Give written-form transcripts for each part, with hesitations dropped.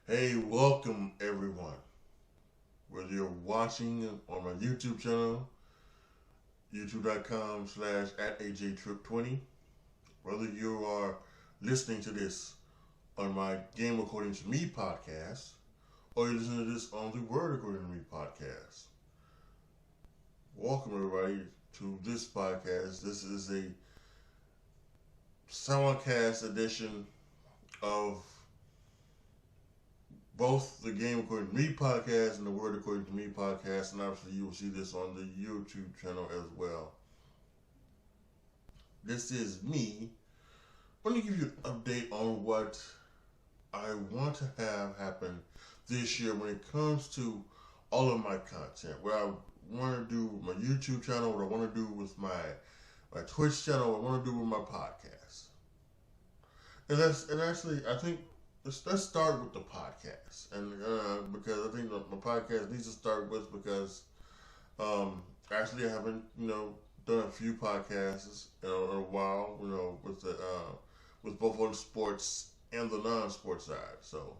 Hey, welcome everyone. Whether you're watching on my YouTube channel, youtube.com/ at AJTRIP20, whether you are listening to this on my Game According to Me podcast, or you're listening to this on the Word According to Me podcast, welcome everybody to this podcast. This is a simulcast edition of both the Game According to Me podcast and the Word According to Me podcast, and obviously you will see this on the YouTube channel as well. This is me. I want to give you an update on what I want to have happen this year when it comes to all of my content. What I want to do with my YouTube channel, what I want to do with my Twitch channel, what I want to do with my podcast. And actually, I think let's start with the podcast, and because I think my podcast needs to start with because actually I haven't done a few podcasts in a while with both on the sports and the non-sports side. So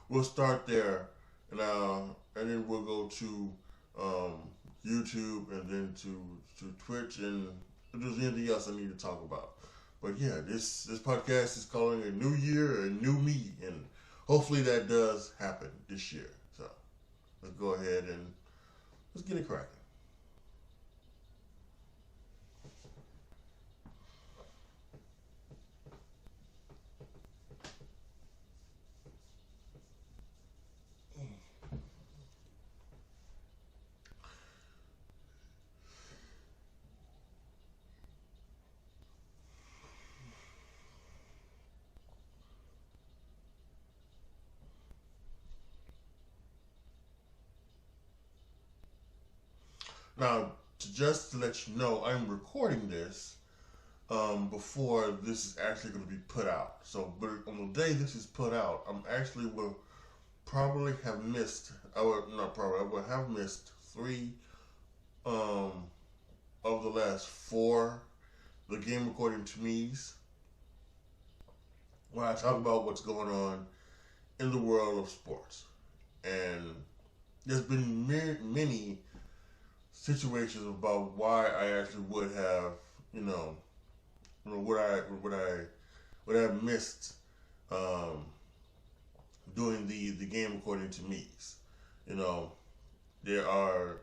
we'll start there, and then we'll go to YouTube and then to Twitch, and if there's anything else I need to talk about. But yeah, this podcast is calling a new year, a new me, and hopefully that does happen this year. So let's go ahead and let's get it cracking. Now, just to let you know, I'm recording this before this is actually going to be put out. So, but on the day this is put out, I'm actually will probably have missed. I would not probably. I would have missed three um, of the last four. The Game According to Me's, when I talk about what's going on in the world of sports, and there's been many situations about why I actually would have, would I have missed um, doing the Game According to Me's. You know, there are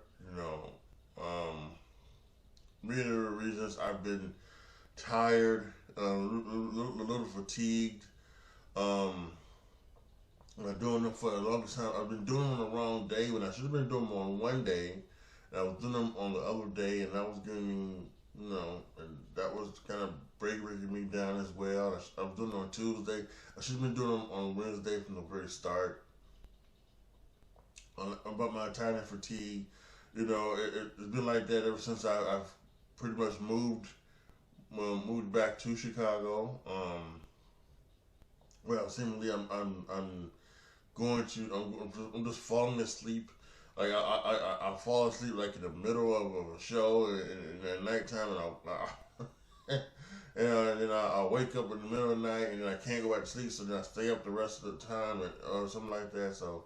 many reasons. I've been tired, a little fatigued. Um, I've been doing them for the longest time. I've been doing them on the wrong day when I should have been doing them on one day. And I was doing them on the other day, and I was getting, and that was kind of breaking me down as well. I was doing them on Tuesday. I should have been doing them on Wednesday from the very start. About my time and fatigue, it's been like that ever since I've pretty much moved back to Chicago. Well, seemingly I'm going to I'm just falling asleep. Like I fall asleep like in the middle of a show in at nighttime, and and then I wake up in the middle of the night, and then I can't go back to sleep, so then I stay up the rest of the time, or something like that. So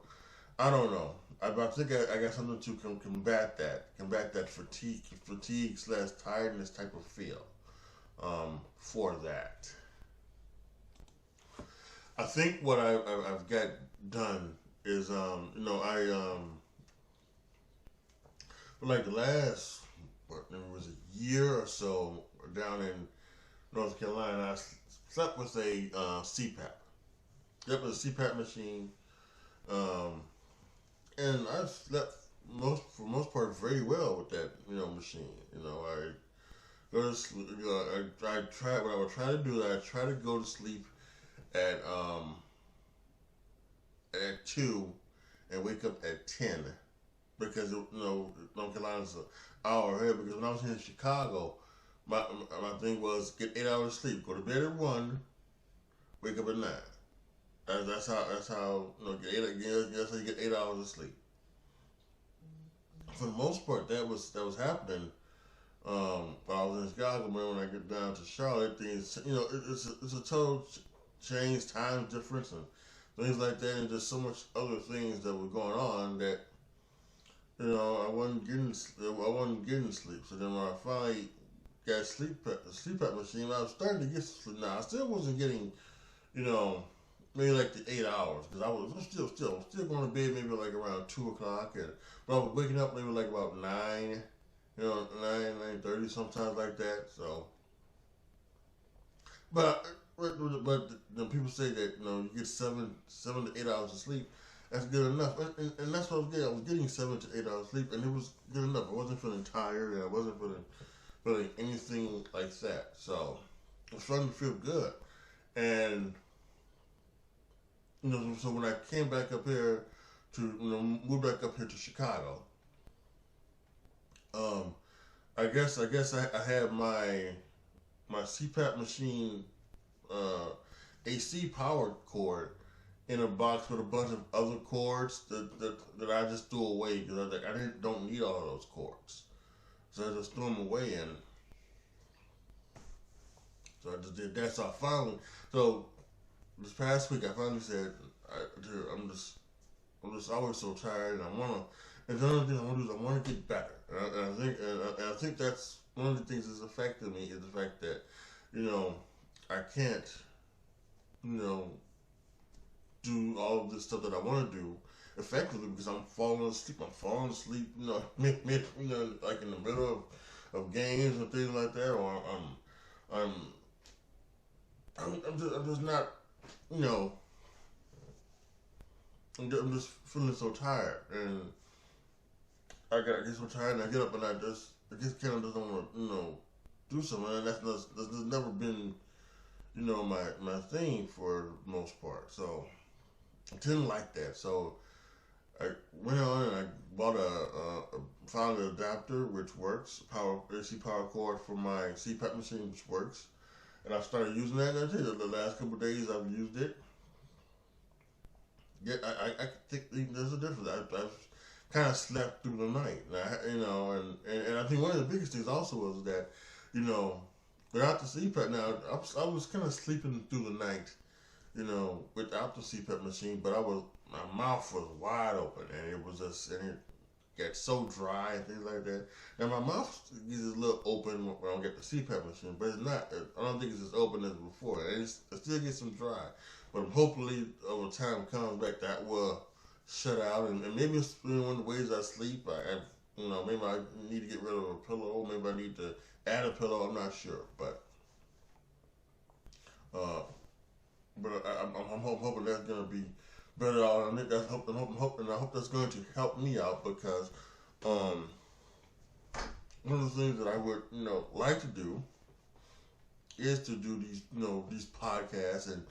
I don't know. I think I got something to combat that fatigue / tiredness type of feel. For that, I think what I've got done is for like the last maybe it was a year or so down in North Carolina, I slept with a CPAP. Slept with a CPAP machine, um, and I slept for most part very well with that machine. I go to sleep. I try what I would try to do. I try to go to sleep at at 2 and wake up at 10 because North Carolina's an hour ahead. Because when I was here in Chicago, my thing was get 8 hours sleep, go to bed at 1, wake up at 9. That's how that's how you get 8 hours of sleep. For the most part, that was happening. When I was in Chicago, man, when I get down to Charlotte, things it's a total change, time difference, and things like that, and just so much other things that were going on that I wasn't getting sleep. So then when I finally got a sleep app machine, I was starting to get sleep. Now I still wasn't getting you know maybe like the 8 hours because I was still going to bed maybe like around 2 o'clock, and but I was waking up maybe like about 9, 9:30 sometimes like that. So, but the people say that you get 7 to 8 hours of sleep. That's good enough, and that's what I was getting. I was getting 7 to 8 hours sleep, and it was good enough. I wasn't feeling tired, and I wasn't feeling anything like that. So I was starting to feel good, and so when I came back up here to move back up here to Chicago, um, I had my CPAP machine AC powered cord in a box with a bunch of other cords that I just threw away because I was like don't need all of those cords, so I just threw them away, and so I just did that. So this past week I finally said, I'm just always so tired, and I wanna. And the other thing I want to do is I want to get better, and I think that's one of the things that's affected me is the fact that I can't do all of this stuff that I want to do effectively because I'm falling asleep. Like in the middle of games and things like that, or I'm just not, I'm just feeling so tired, and I get so tired, and I get up and I just kind of just don't want to, do something, and that's never been, my thing for the most part. So I didn't like that. So I went on and I bought found an adapter which works, AC power cord for my CPAP machine, which works, and I started using that. And I did. The last couple of days I've used it. Yeah, I think there's a difference. I've kind of slept through the night, and I think one of the biggest things also was that, without the CPAP. Now I was kind of sleeping through the night, without the CPAP machine, but my mouth was wide open, and it got so dry and things like that. Now my mouth is a little open when I get the CPAP machine, but it's not. I don't think it's as open as before, and it still gets some dry. But hopefully, over time comes back, that will shut out, and maybe it's one of the ways I sleep. Maybe I need to get rid of a pillow. Maybe I need to add a pillow. I'm not sure, but I'm hoping that's gonna be better out. I hope that's going to help me out because one of the things that I would like to do is to do these podcasts, and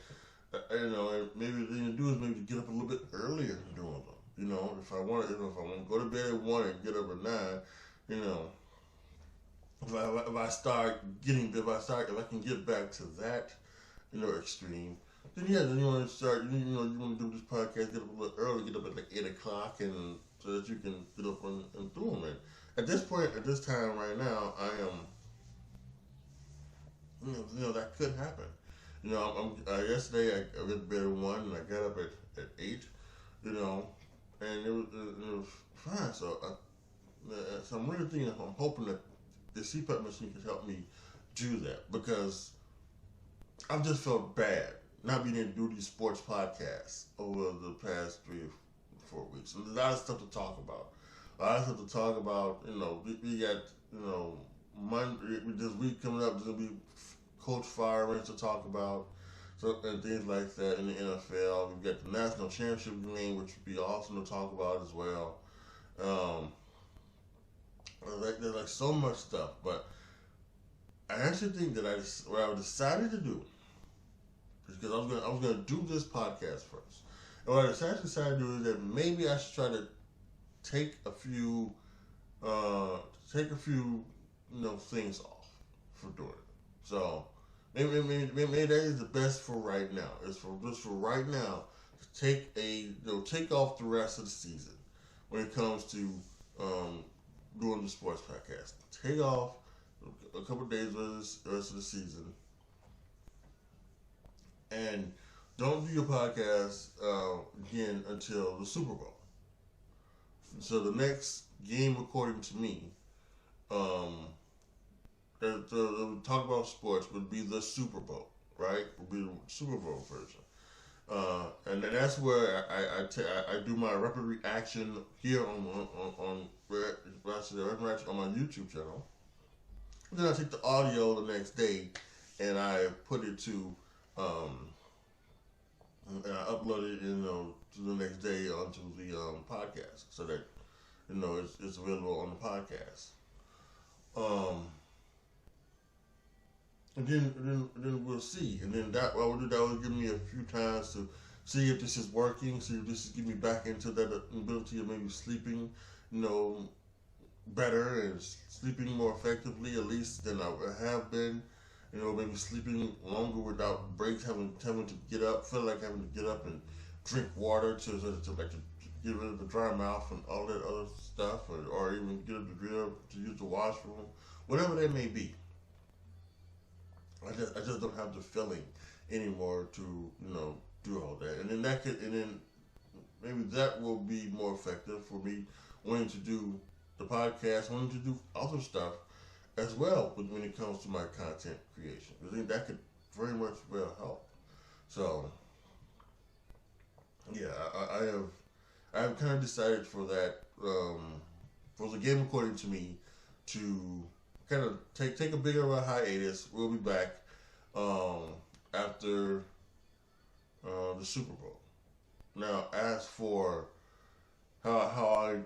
and maybe the thing to do is maybe to get up a little bit earlier and doing them. If I want to go to bed at 1 and get up at 9, if I can get back to that, extreme, then you want to start, you want to do this podcast, get up a little early, get up at like 8 o'clock, and so that you can get up and do them. And at this time right now, I am, that could happen. Yesterday I went to bed at 1 and I got up at 8, and it was fine. So I'm really thinking, I'm hoping that the CPAP machine can help me do that because I've just felt bad not being able to do these sports podcasts over the past 3 or 4 weeks. And there's a lot of stuff to talk about. We got, Monday, this week coming up, there's going to be coach firings to talk about, and things like that in the NFL. We've got the national championship game, which would be awesome to talk about as well. There's like so much stuff, but I actually think that what I decided to do is because I was gonna do this podcast first, and what I decided to do is that maybe I should try to take a few things off for doing it. So maybe that is the best for right now. It's for right now to take off the rest of the season when it comes to doing the sports podcast. Take off a couple of days of the rest of the season, and don't do your podcast again until the Super Bowl. So the next game, according to me, um, the talk about sports would be the Super Bowl, right? Would be the Super Bowl version. And then that's where I do my rapid reaction here on my YouTube channel. And then I take the audio the next day and I put it to and I upload it, to the next day onto the podcast, so that it's available on the podcast. And then we'll see. And then that what I would do, that will give me a few times to see if this is working, see if this is getting me back into that ability of maybe sleeping, better and sleeping more effectively, at least than I have been. Maybe sleeping longer without breaks, having to get up, feel like having to get up and drink water to get rid of the dry mouth and all that other stuff, or even get up to use the washroom, whatever that may be. I just don't have the feeling anymore to do all that, and then maybe that will be more effective for me wanting to do the podcast, wanting to do other stuff as well when it comes to my content creation. I think that could very much well help. So yeah, I have kind of decided for that for the game, according to me, to kind of take a bigger of a hiatus. We'll be back after the Super Bowl. Now, as for how I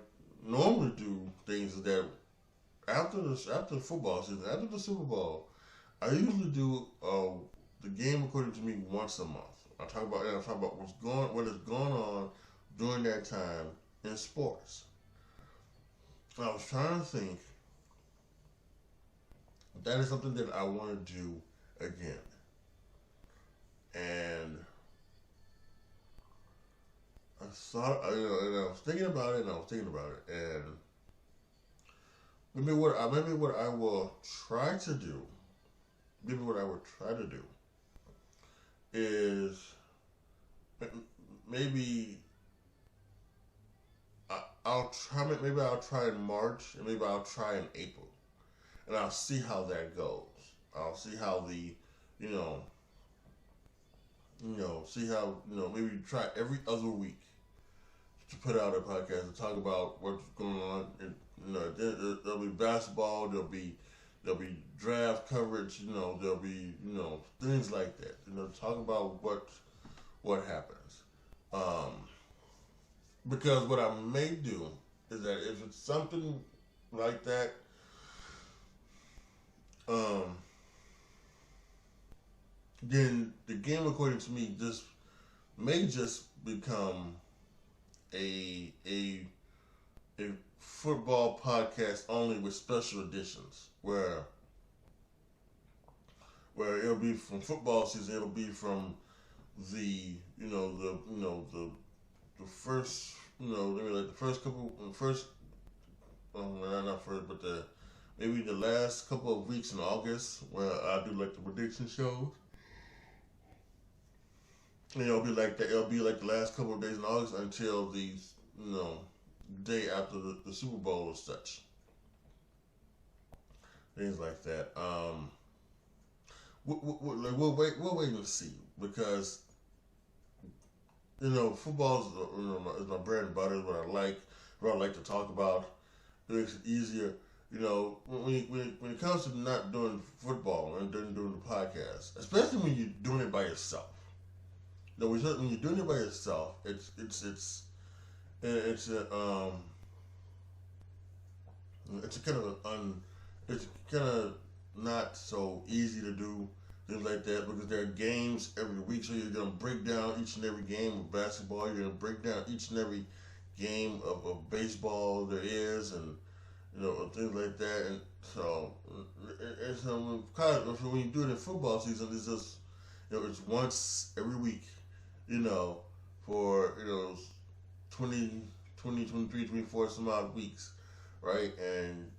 normally do things, is that after the football season, after the Super Bowl, I usually do the game, according to me, once a month. I talk about what has gone on during that time in sports. I was trying to think. That is something that I want to do again. And I was thinking about it, and maybe what I will try to do, is maybe I'll try in March, and maybe I'll try in April, and I'll see how that goes. I'll see how maybe try every other week to put out a podcast and talk about what's going on. And, there'll be basketball, there'll be draft coverage, there'll be things like that. Talk about what happens. Because what I may do is that if it's something like that, then the game, according to me, may become a football podcast only with special editions, where it'll be from football season. It'll be from the first, maybe like the first not first, but maybe the last couple of weeks in August, where I do like the prediction shows. It'll be like that. It'll be like the last couple of days in August until the day after the Super Bowl or such. Things like that. We'll wait and see, because football is my bread and butter. Is what I like to talk about. It makes it easier. When it comes to not doing football and doing the podcast, especially when you're doing it by yourself. When you're doing it by yourself, it's kind of not so easy to do things like that, because there are games every week, so you're gonna break down each and every game of basketball. You're gonna break down each and every game of baseball there is, and things like that. And so when you do it in football season, it's just it's once every week. For 20, 23, 24 some odd weeks, right? And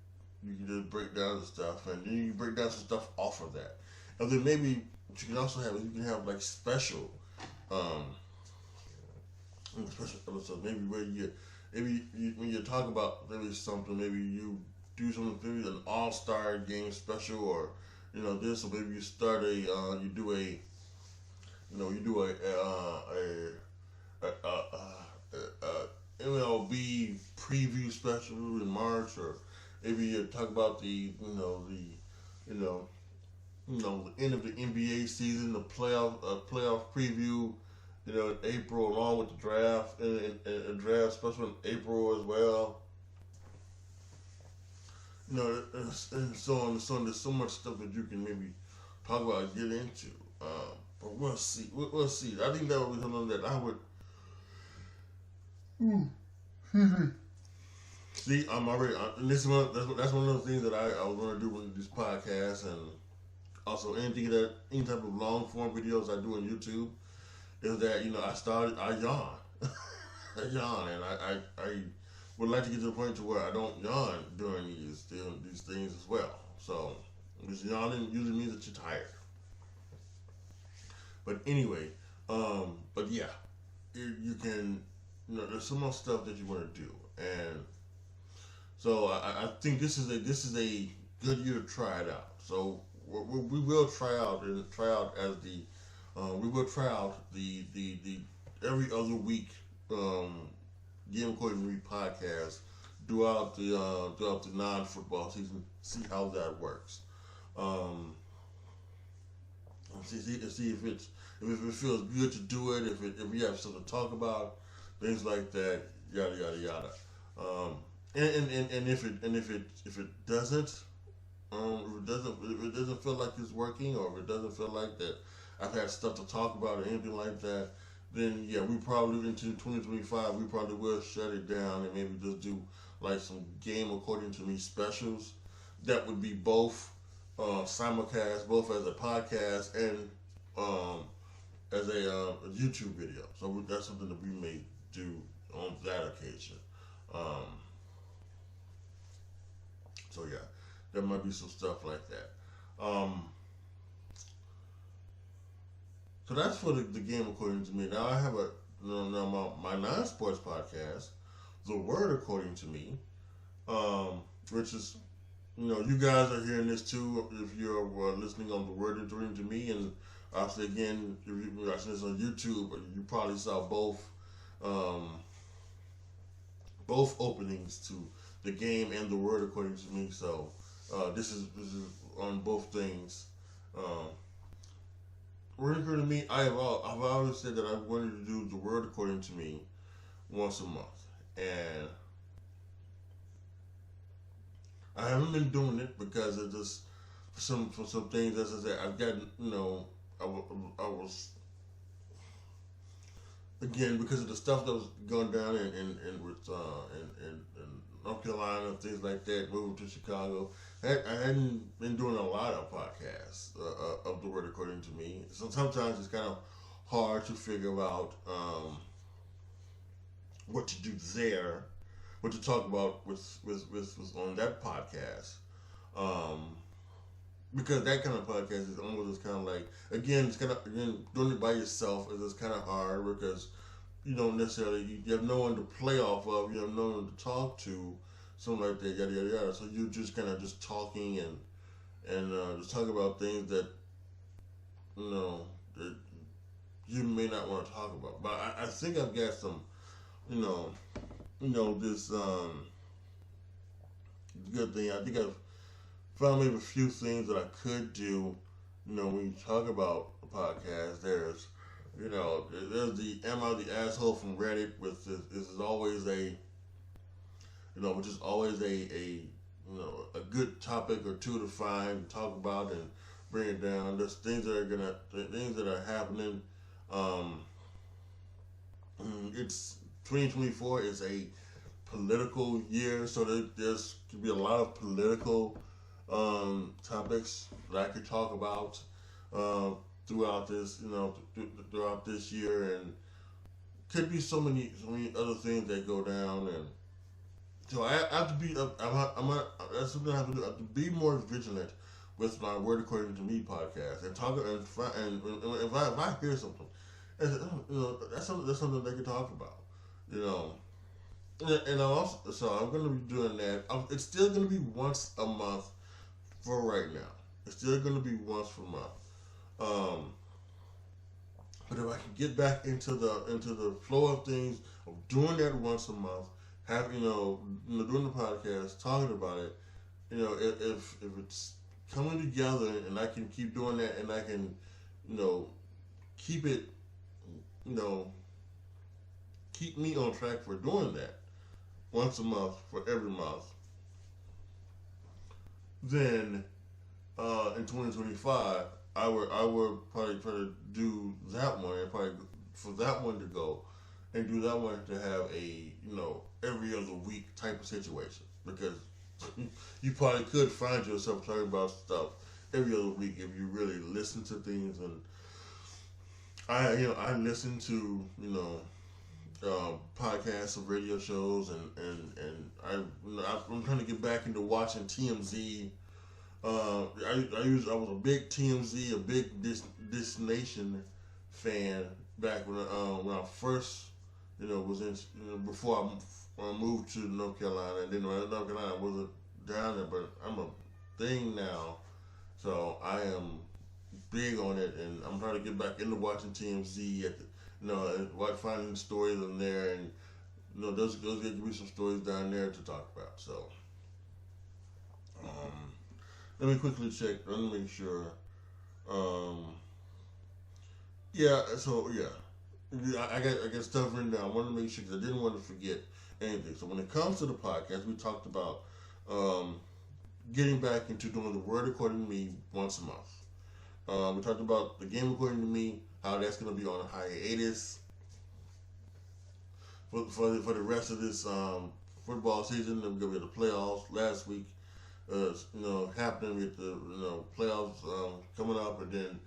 you can just break down the stuff, and then you break down some stuff off of that. And then maybe what you can also have is you can have like special um, special episodes, maybe where when you talk about maybe something, maybe you do something, maybe an all-star game special, or this, or maybe you start a you do a MLB preview special in March, or maybe you talk about the end of the NBA season, the playoff preview, in April, along with the draft, and a draft special in April as well. And so on and so on. There's so much stuff that you can maybe talk about and get into. But we'll see. We'll see. I think that would be something that I would. See, I'm already. And this one. That's one of those things that I was going to do with this podcast, and also any type of long form videos I do on YouTube, is that I yawn. I yawn, and I would like to get to the point to where I don't yawn during these things as well. So this yawning usually means that you're tired. But anyway, but yeah, you can, there's so much stuff that you want to do, and so I think this is a good year to try it out. So we will try out as the we will try out the every other week Game According to Me podcast throughout the non-football season. See how that works. See if it feels good to do it. If we have something to talk about, things like that, yada yada yada. And if it doesn't feel like it's working, or if it doesn't feel like that I've had stuff to talk about or anything like that, then yeah, we probably into 2025 we probably will shut it down and maybe just do like some Game According to Me specials that would be both simulcast, both as a podcast and as a YouTube video. So that's something that we may do on that occasion. So yeah, there might be some stuff like that. So that's for the Game According to Me. Now I have my non-sports podcast, The Word According to Me, which is, you guys are hearing this too if you're listening on The Word According to Me, and obviously again, if you're watching this on YouTube, you probably saw both openings to the game and The Word According to Me. So this is on both things. Word According to Me, I've always said that I wanted to do The Word According to Me once a month, and I haven't been doing it because of just for some things. As I said, I've gotten I was again because of the stuff that was going down in North Carolina, things like that, moving to Chicago. I hadn't been doing a lot of podcasts of The Word According to Me. So sometimes it's kind of hard to figure out what to do there, what to talk about with on that podcast. Because that kind of podcast is almost just kind of like, again, doing it by yourself is just kind of hard because you don't necessarily, you have no one to play off of, you have no one to talk to, something like that, yada yada yada. So you're just kind of just talking and just talking about things that that you may not want to talk about. But I think I've got some, this good thing. I think I've found maybe a few things that I could do. When you talk about a podcast, there's the Am I the Asshole from Reddit, with this is always which is always a good topic or two to find, talk about, and bring it down. There's things that are happening. It's 2024 is a political year, so there's could be a lot of political topics that I could talk about throughout this, throughout this year, and could be so many other things that go down, and so I have to be. That's something I have to do. I have to be more vigilant with my Word According to Me podcast and talk and if I hear something, And, that's something they can talk about. You know, and also, so I'm going to be doing that. It's still going to be once a month for right now. It's still going to be once per month. Um, but if I can get back into the flow of things, of doing that once a month, have doing the podcast, talking about it, if it's coming together and I can keep doing that and I can, keep it, you know, keep me on track for doing that once a month for every month, then in 2025 I would probably try to do that one and probably for that one to go and do that one to have a every other week type of situation because you probably could find yourself talking about stuff every other week if you really listen to things. And I listen to podcasts of radio shows, and I'm trying to get back into watching TMZ. I was a big TMZ, a big This Nation fan back when I first was in before I moved to North Carolina, and then North Carolina I wasn't down there, but I'm a thing now, so I am big on it, and I'm trying to get back into watching TMZ at the finding stories in there, and those give me some stories down there to talk about. So let me quickly check. Let me make sure. I got stuff written down. I want to make sure because I didn't want to forget anything. So when it comes to the podcast, we talked about getting back into doing the Word According to Me once a month. We talked about the Game According to Me, how that's going to be on a hiatus for the rest of this football season. Then we're going to be the playoffs last week. Happening with the playoffs coming up, and then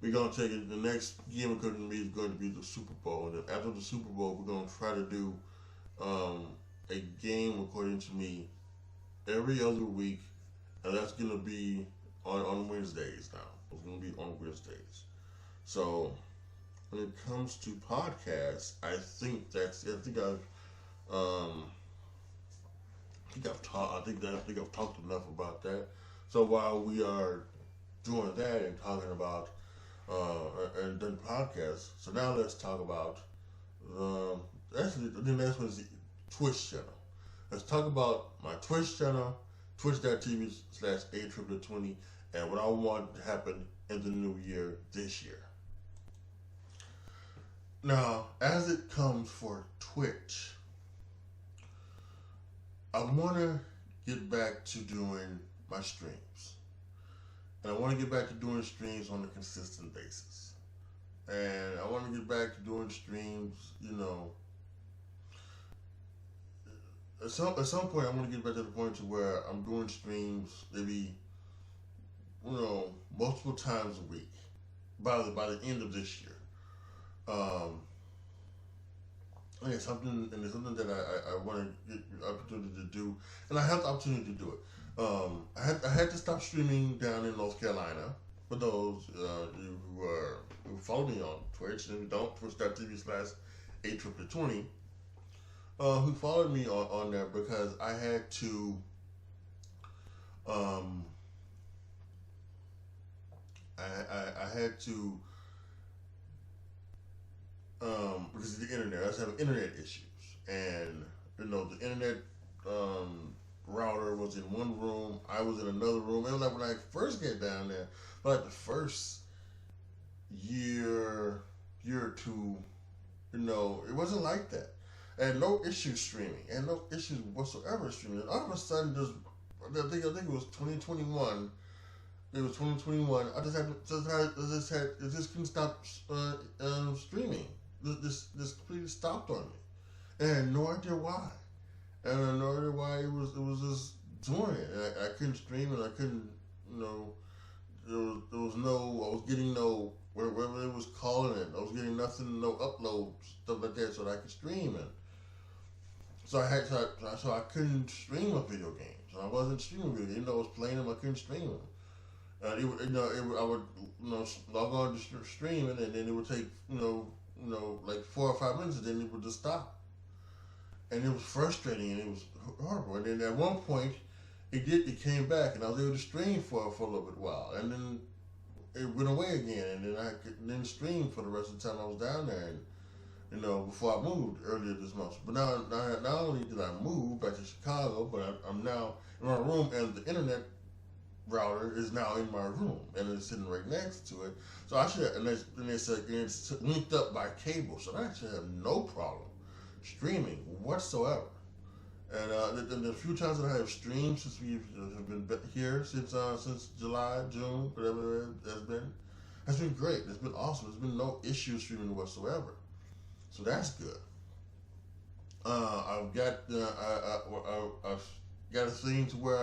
we're gonna take it. The next game according to me is going to be the Super Bowl, and then after the Super Bowl, we're gonna try to do a game according to me every other week, and that's gonna be on Wednesdays now. It's gonna be on Wednesdays. So when it comes to podcasts, I think I've talked enough about that. So while we are doing that and talking about and done podcasts, so now let's talk about that's the Twitch channel. Let's talk about my Twitch channel, twitch.tv/AJTRIP20, and what I want to happen in the new year this year. Now, as it comes for Twitch, I want to get back to doing my streams. And I want to get back to doing streams on a consistent basis. And I want to get back to doing streams, at some point I want to get back to the point to where I'm doing streams maybe, multiple times a week by the end of this year. It's something that I want to get the opportunity to do, and I have the opportunity to do it. I had to stop streaming down in North Carolina. For those who follow me on Twitch, and if you don't, twitch.tv/AJTRIP20, who followed me on there because I had to I had to because of the internet. I was having internet issues, and the internet router was in one room. I was in another room, and like when I first get down there, like the first year or two, it wasn't like that. I had no issues streaming, and no issues whatsoever streaming. And all of a sudden, I think it was 2021. It was 2021. I just couldn't stop streaming. This completely stopped on me, and I had no idea why. And I had no idea why it was just doing it. And I couldn't stream, and I couldn't, there was no, I was getting no, wherever it was calling it, I was getting nothing, no uploads, stuff like that, so that I could stream. And so I couldn't stream my video games. And I wasn't streaming video games. Even though I was playing them, I couldn't stream them. I would log on to stream it, and then it would take like 4 or 5 minutes, and then it would just stop. And it was frustrating, and it was horrible. And then at one point, it came back, and I was able to stream for a little bit while, and then it went away again, and then I could then stream for the rest of the time I was down there, and before I moved earlier this month. But now not only did I move back to Chicago, but I'm now in my room, and the internet router is now in my room, and it's sitting right next to it. So I should, and it's linked up by cable, so I should have no problem streaming whatsoever. And the few times that I have streamed since we've been here since July, June, whatever it has been great. It's been awesome. There's been no issue streaming whatsoever, so that's good. I've got I've got a thing to where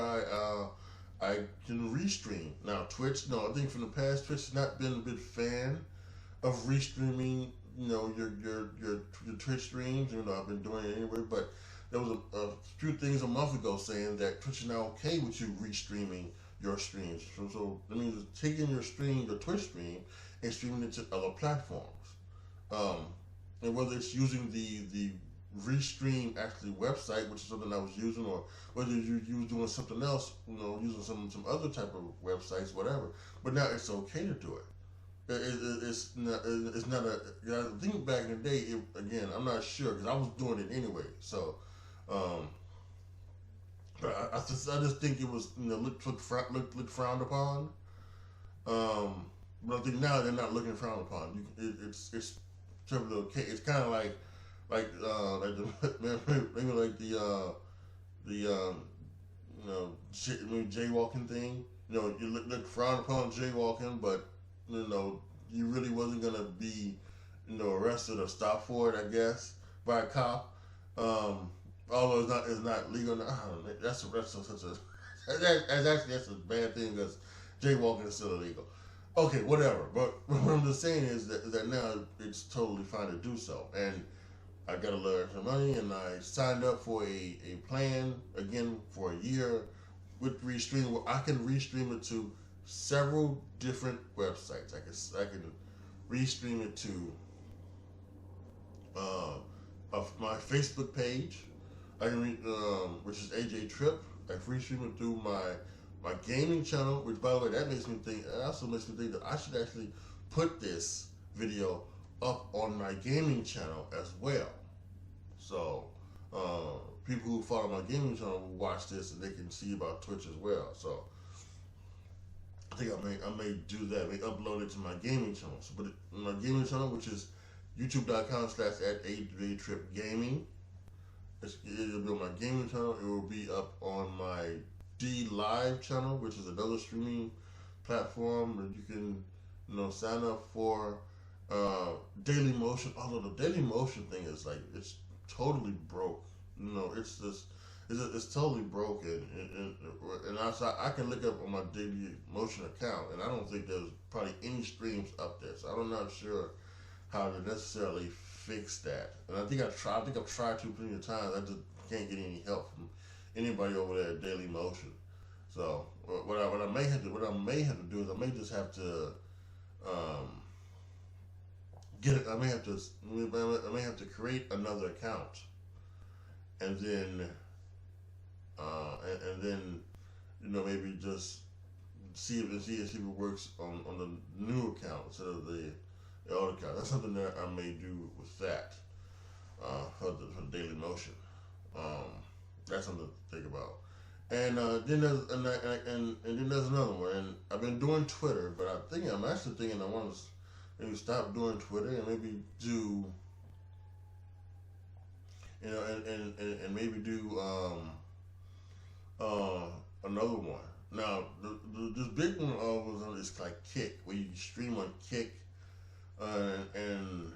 I can restream now. Twitch, no, I think from the past, Twitch has not been a big fan of restreaming. Your Twitch streams. I've been doing it anyway, but there was a few things a month ago saying that Twitch is now okay with you restreaming your streams. So that means taking your Twitch stream, and streaming it to other platforms. And whether it's using the Restream actually website, which is something I was using, or whether you was doing something else, using some other type of websites, whatever. But now it's okay to do it. It's not a. I think back in the day, again, I'm not sure because I was doing it anyway. So, but I just think it was looked frowned upon. But I think now they're not looking frowned upon. It's perfectly okay. It's kind of like maybe like the jaywalking thing. You look frowned upon jaywalking, but you really wasn't gonna be arrested or stopped for it, I guess, by a cop. Although it's not legal. That's a bad thing because jaywalking is still illegal. Okay, whatever. But what I'm just saying is that now it's totally fine to do so, and I got a little extra money, and I signed up for a plan again for a year with Restream, where I can restream it to several different websites. I can restream it to my Facebook page. I can which is AJTRIP. I can restream it through my gaming channel. Which, by the way, that also makes me think that I should actually put this video up on my gaming channel as well. So people who follow my gaming channel will watch this, and they can see about Twitch as well. So I think I may do that. I may upload it to my gaming channel. So, but my gaming channel, which is youtube.com/AJTripGaming. It'll be on my gaming channel. It will be up on my D Live channel, which is another streaming platform that you can sign up for. Daily Motion, although the Daily Motion thing is it's totally broke. It's totally broken, and I can look up on my Daily Motion account, and I don't think there's probably any streams up there. So I'm not sure how to necessarily fix that. And I think I've tried to plenty of times. I just can't get any help from anybody over there at Daily Motion. So what I may have to do is I may just have to I may have to create another account, and then maybe just see if it works on the new account instead of the old account. That's something that I may do with that for the Daily Motion. That's something to think about. And then there's another one. And I've been doing Twitter, but I'm actually thinking I want to maybe stop doing Twitter and maybe do and maybe do another one. Now this big one was on this like Kick, where you stream on Kick, and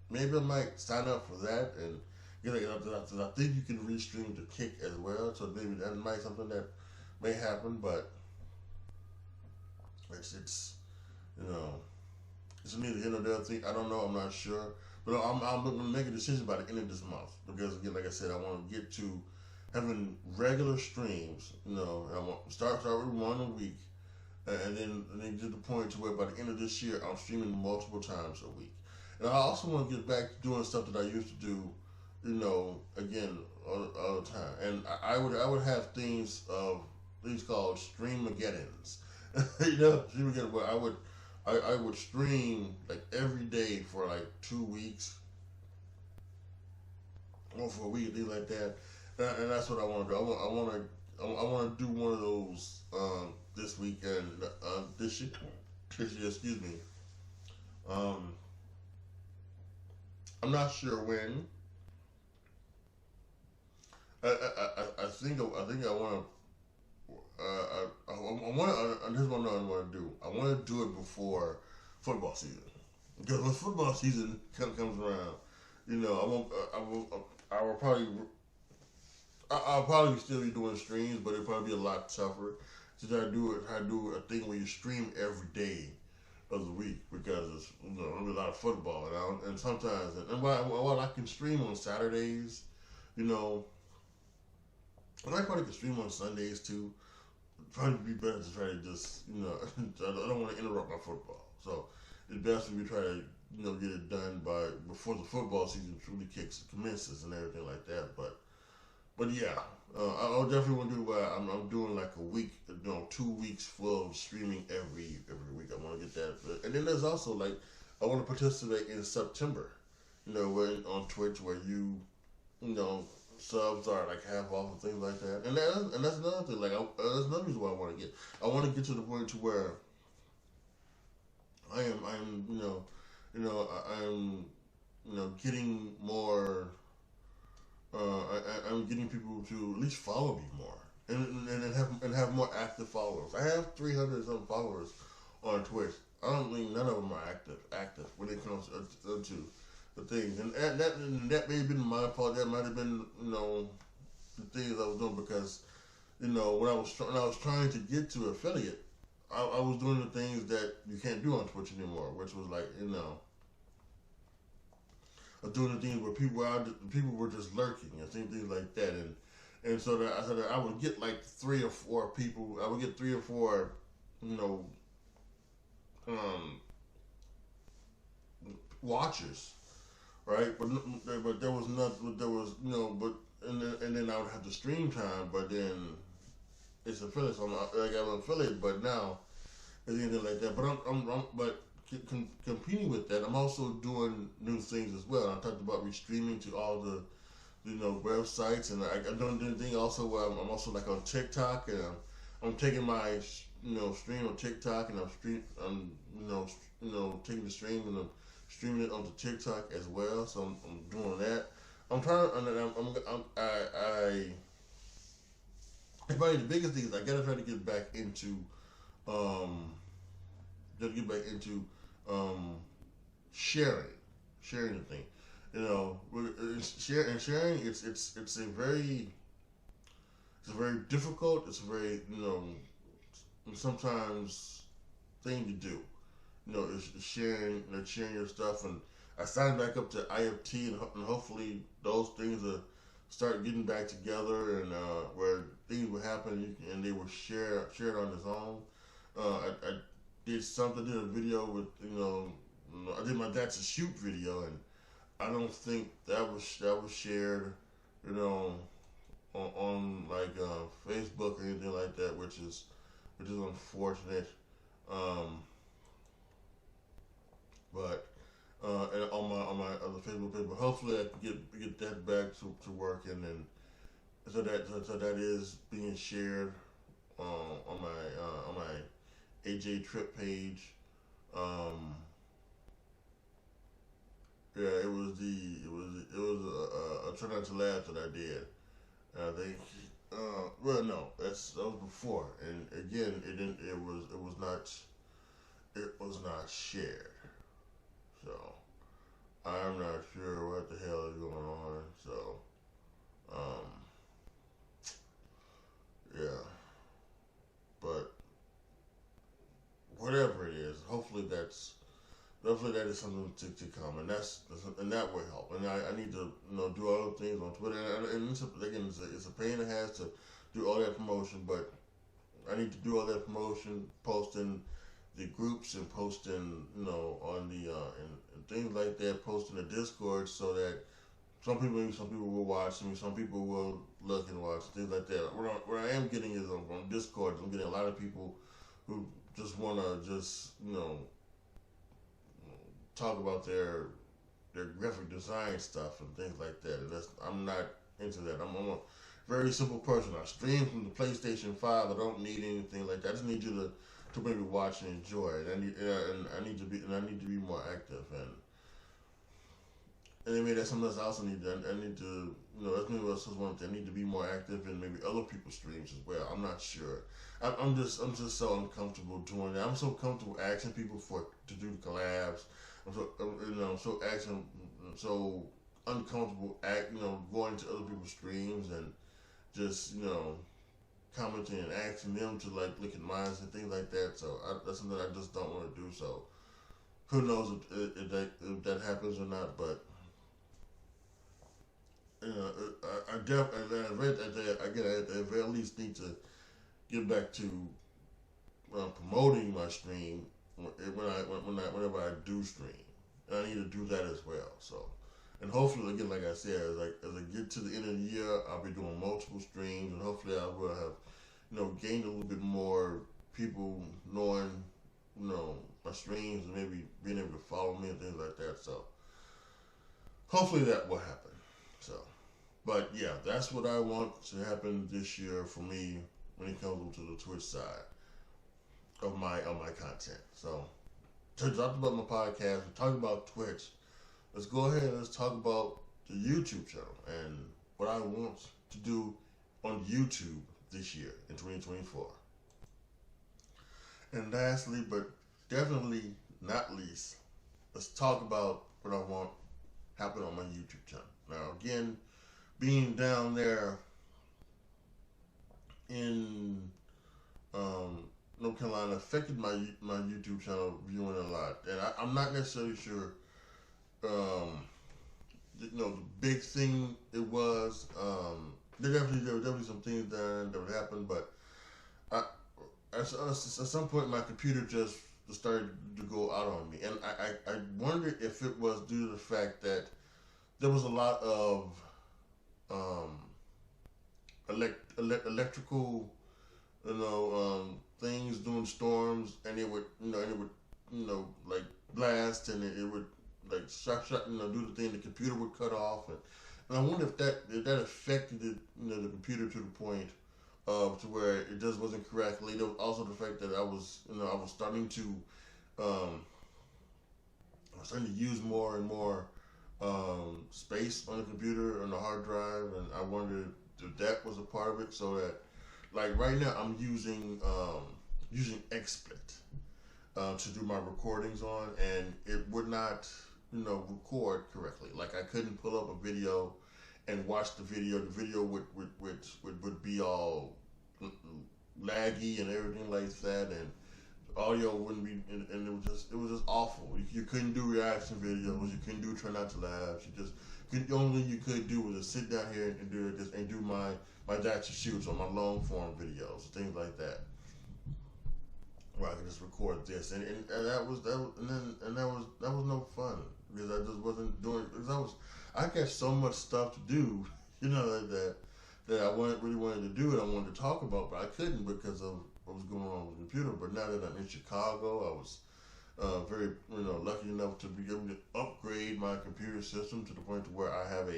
maybe I might sign up for that and get it up to that. I think you can restream to Kick as well, so maybe that might be something that may happen, but it's neither here nor there. I don't know. I'm not sure, but I'm going to make a decision by the end of this month, because again, like I said, I want to get to having regular streams. I want start with one a week, and then to the point to where by the end of this year, I'm streaming multiple times a week. And I also want to get back to doing stuff that I used to do, again, all the time. And I would have things called Streamageddons. Streamageddon, where I would stream like every day for like 2 weeks or for a week, things like that. And that's what I want to do. I want to do one of those this weekend, this year. Excuse me. Um, I'm not sure when. I think I want to. I want. This is what I want to do. I want to do it before football season, because when football season comes around, I won't. I will probably. I'll probably still be doing streams, but it'll probably be a lot tougher to try to do a thing where you stream every day of the week, because it's there's a lot of football and sometimes while I can stream on Saturdays, you know, and I probably can stream on Sundays too. Probably be better to try to just I don't want to interrupt my football, so it's best if we try to get it done by before the football season truly commences and everything like that. But yeah, I definitely want to do. I'm doing like a week, 2 weeks full of streaming every week. I want to get that, and then there's also like I want to participate in September. Where on Twitch where subs are like half off and things like that, and that's another thing. Like that's another reason why I want to get. I want to get to the point to where I'm getting more. I'm getting people to at least follow me more and have more active followers. I have 300 some followers on Twitch. I don't think none of them are active when it comes to the things, and that may have been my fault. That might have been the things I was doing, because when I was trying to get to affiliate, I was doing the things that you can't do on Twitch anymore, which was like doing the things where people were just lurking and things like that, and so that I said that I would get like 3 or 4 people. I would get 3 or 4, watchers, right? But there was not. There was but and then I would have the stream time. But then it's affiliate. So I'm an affiliate, but now it's anything like that. But but competing with that, I'm also doing new things as well. I talked about restreaming to all the websites, and I'm doing anything also where I'm also like on TikTok, and I'm taking my stream on TikTok, and I'm taking the stream and I'm streaming it onto TikTok as well. So I'm doing that. I'm trying, probably the biggest thing is I gotta try to get back into um sharing the thing. Sharing. It's a very difficult. It's a very sometimes thing to do. Is sharing your stuff. And I signed back up to IFT, and hopefully those things will start getting back together, and where things will happen and they will shared on its own. I did a video with I did my That's a Shoot video, and I don't think that was shared on like Facebook or anything like that, which is unfortunate. But and on my other Facebook page, but hopefully I can get that back to working, and so that is being shared on my AJTRIP page. Yeah, it was a Try Not to Laugh that I did. I think. Well, no, that was before, and again, it was not shared. So I'm not sure what the hell is going on. So, yeah, but whatever it is, hopefully that is something to come, and that will help. And I need to do other things on Twitter, and it's a pain in the ass to do all that promotion, but I need to do all that promotion, posting the groups and posting, on the and things like that, posting the Discord so that some people will watch me, some people will look and watch things like that. What I am getting is on Discord. I'm getting a lot of people who just want to talk about their graphic design stuff and things like that. And I'm not into that. I'm a very simple person. I stream from the PlayStation 5. I don't need anything like that. I just need you to maybe watch and enjoy it. I need to be more active and maybe that's something else I also need to. I need to, that's maybe also one thing. I need to be more active in maybe other people's streams as well. I'm not sure. I'm just so uncomfortable doing that. I'm so comfortable asking people to do collabs. I'm so uncomfortable going to other people's streams and just commenting and asking them to like look at mine and things like that. So that's something I just don't want to do. So who knows if that happens or not, but. I at the very least need to get back to promoting my stream whenever I do stream. And I need to do that as well. So, and hopefully, again, like I said, as I get to the end of the year, I'll be doing multiple streams, and hopefully, I will have gained a little bit more people knowing my streams and maybe being able to follow me and things like that. So, hopefully, that will happen. So, but yeah, that's what I want to happen this year for me when it comes to the Twitch side of my content. So, to talk about my podcast, we talked about Twitch. Let's go ahead and let's talk about the YouTube channel and what I want to do on YouTube this year in 2024. And lastly, but definitely not least, let's talk about what I want happen on my YouTube channel. Now, again, being down there in North Carolina affected my YouTube channel viewing a lot, and I'm not necessarily sure. The big thing it was. There were definitely some things that would happen, but at some point my computer just started to go out on me, and I wondered if it was due to the fact that there was a lot of electrical, things during storms, and it would like blast, and it would like shut, do the thing. The computer would cut off, and I wonder if that affected it, the computer to the point to where it just wasn't correctly. There was also the fact that I was starting to use more and more space on the computer, on the hard drive, and I wondered if that was a part of it. So that, like right now, I'm using XSplit to do my recordings on, and it would not record correctly. Like I couldn't pull up a video and watch the video. The video would be all laggy and everything like that, and audio wouldn't be, and it was just awful. You couldn't do reaction videos. You couldn't do try not to laugh. The only thing you could do was just sit down here and do my Dr. Shoots on my long form videos, things like that, where I could just record this, and that was no fun because I just wasn't doing, because I got so much stuff to do, that I really wanted to do, and I wanted to talk about, but I couldn't because of what was going on with the computer. But now that I'm in Chicago, I was very lucky enough to be able to upgrade my computer system to the point to where I have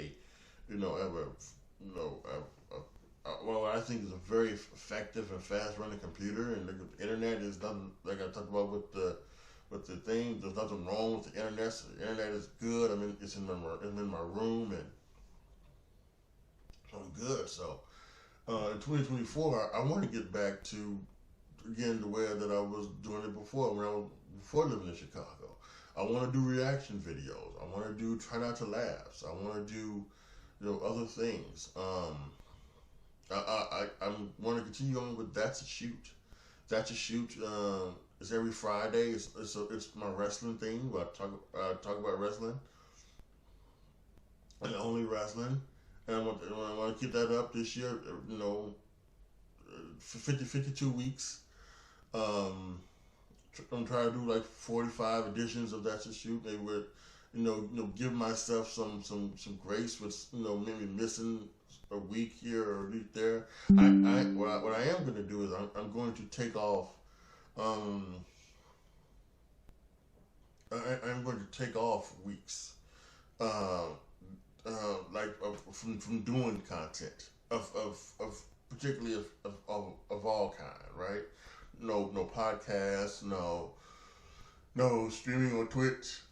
what I think is a very effective and fast running computer, and the internet is nothing, like I talked about with the thing. There's nothing wrong with the internet. So the internet is good. I mean, it's in my room, and I'm good. So in 2024, I want to get back to again the way that I was doing it before before living in Chicago. I want to do reaction videos. I want to do try not to laugh. I want to do other things. I want to continue on with That's a Shoot. That's a Shoot. It's every Friday. It's my wrestling thing where I talk about wrestling and only wrestling. And I want to keep that up this year. 52 weeks. I'm trying to do like 45 editions of That's a Shoot. Maybe with, give myself some grace with, maybe missing a week here or a week there. What I am going to do is I'm going to take off. I'm going to take off weeks, from doing content of particularly of all kind, right? No podcasts, no streaming on Twitch,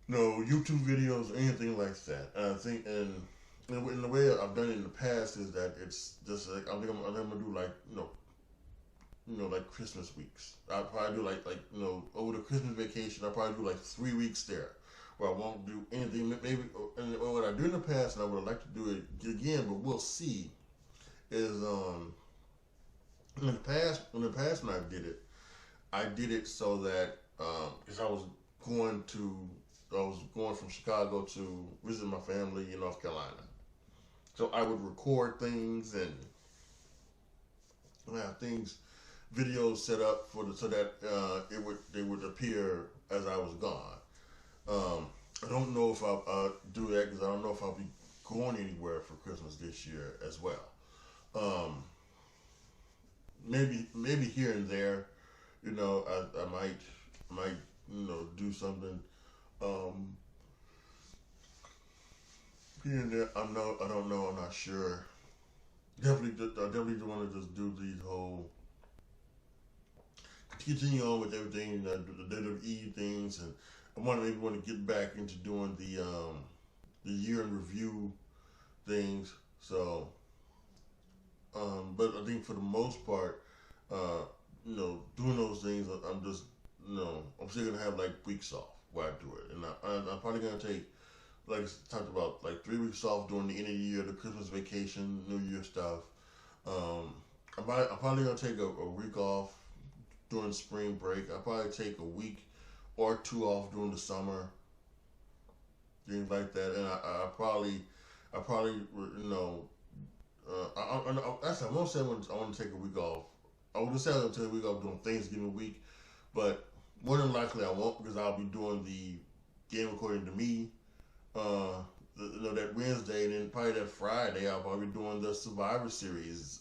no YouTube videos, anything like that. And I think, and in the way I've done it in the past is that it's just like I'm gonna do like like Christmas weeks. I'll probably do like over the Christmas vacation. I'll probably do like 3 weeks there, where I won't do anything. Maybe and what I do in the past, and I would like to do it again, but we'll see. Is in the past when I did it so that because I was going from Chicago to visit my family in North Carolina, so I would record things and have videos set up so that they would appear as I was gone. I don't know if I'll do that because I don't know if I'll be going anywhere for Christmas this year as well. Maybe here and there, I might do something here and there. I don't know. I'm not sure. I definitely want to just do these whole continue on with everything, the WWE things, and I want to get back into doing the year in review things. So, but I think for the most part, doing those things, I'm just, I'm still gonna have like weeks off where I do it, and I'm probably gonna take, like I talked about, like 3 weeks off during the end of the year, the Christmas vacation, New Year stuff. I'm probably gonna take a week off during spring break. I'll probably take a week or 2 off during the summer, things like that. And I probably, actually, I won't say I want to take a week off. I would just say I'll take a week off during Thanksgiving week, but more than likely I won't, because I'll be doing the Game According to Me, that Wednesday, and then probably that Friday I'll probably be doing the Survivor Series,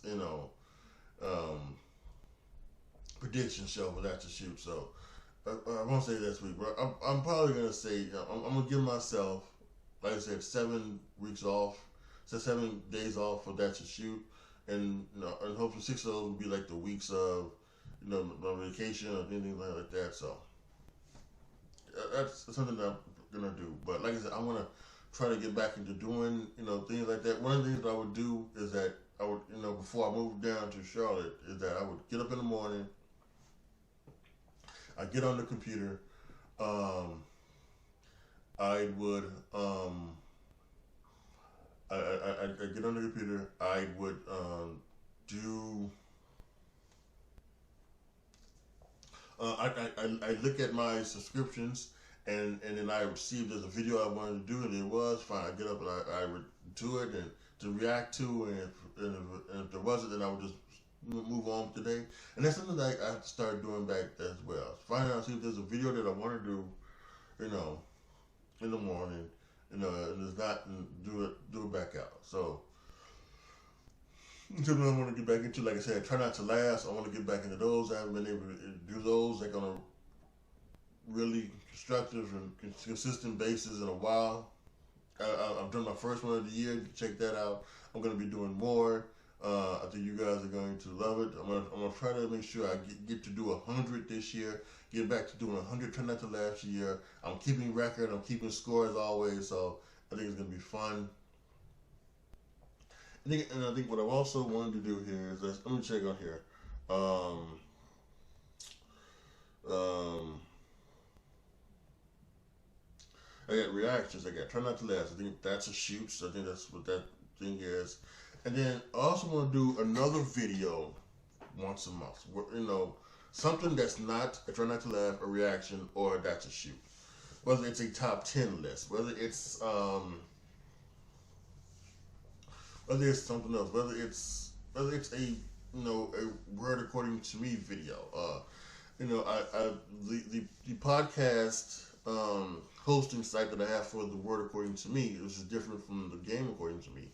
prediction show for That's a Shoot. So I won't say this week, but I'm probably gonna say I'm gonna give myself, like I said, 7 weeks off, so 7 days off for That's a Shoot, and and hopefully 6 of those will be like the weeks of my vacation or anything like that. So that's something that I'm gonna do. But like I said, I want to try to get back into doing things like that. One of the things that I would do is that I would before I moved down to Charlotte is that I would get up in the morning. I get on the computer. I would I get on the computer. I would do. I look at my subscriptions, and then I would see if there's a video I wanted to do, and it was fine. I get up and I would do it and to react to, and if there wasn't, then I would just move on today. And that's something that I have to start doing back as well. Find out, see if there's a video that I want to do, in the morning, and it's not, and do it back out. So something I want to get back into. Like I said, try not to last. I want to get back into those. I haven't been able to do those like on a really constructive and consistent basis in a while. I've done my first one of the year. Check that out. I'm going to be doing more. I think you guys are going to love it. I'm gonna try to make sure I get to do 100 this year. Get back to doing 100. Try not to last year. I'm keeping record. I'm keeping score as always. So I think it's gonna be fun. I think what I also wanted to do here is let me check on here. I got reactions. I got try not to last. I think That's a Shoot. So I think that's what that thing is. And then I also want to do another video once a month. Where, something that's not a try not to laugh, a reaction, or a That's a Shoot. Whether it's a top 10 list, whether it's something else, whether it's a a word according to me video. The podcast hosting site that I have for the word according to me, which is different from the game according to me.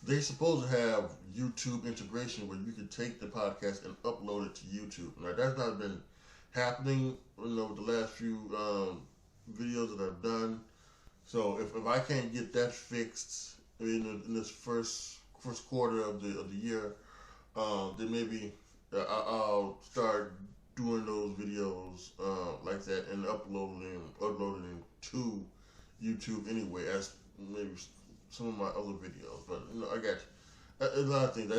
They're supposed to have YouTube integration where you can take the podcast and upload it to YouTube. Now that's not been happening, with the last few videos that I've done. So if I can't get that fixed in this first quarter of the year, then maybe I'll start doing those videos like that and uploading them to YouTube anyway, as maybe some of my other videos. But I got a lot of things.